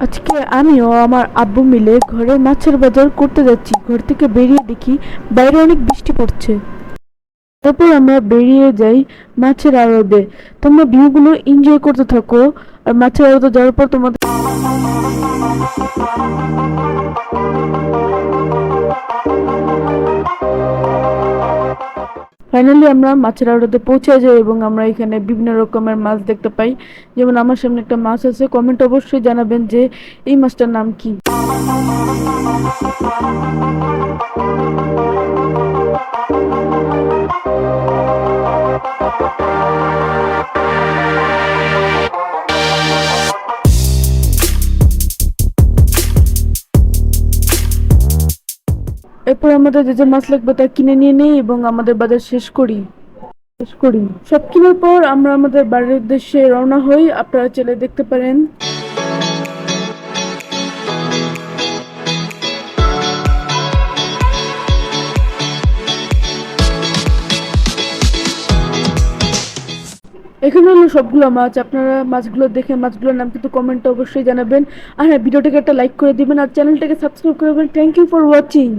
আজকে আমিও আমার আব্বু মিলে ঘরে মাছের বাজার করতে যাচ্ছি। ঘর থেকে বেরিয়ে দেখি বাইরে অনেক বৃষ্টি পড়ছে। তারপর আমরা বেরিয়ে যাই মাছের আড়তে। তোমরা ভিউগুলো এনজয় করতে থাকো। আর মাছের আড়তে যাওয়ার পর তোমাদের ফাইনালি আমরা মাছের আড়তে পৌঁছে যাই এবং আমরা এখানে বিভিন্ন রকমের মাছ দেখতে পাই। যেমন আমার সামনে একটা মাছ আছে, কমেন্ট অবশ্যই জানাবেন যে এই মাছটার নাম কি। এরপর আমাদের যে যে মাছ লাগবে তা কিনে নিয়ে নেই এবং আমাদের বাজার শেষ করি। সব কেনার পর আমরা আমাদের বাড়ির উদ্দেশ্যে রওনা হই। আপনারা চলে দেখতে পারেন। এখানে হলো সবগুলো মাছ। আপনারা মাছগুলো দেখে মাছগুলোর নাম কিন্তু কমেন্টে অবশ্যই জানাবেন। আর হ্যাঁ, ভিডিওটাকে একটা লাইক করে দিবেন আর চ্যানেলটাকে সাবস্ক্রাইব করবেন। Thank you for watching.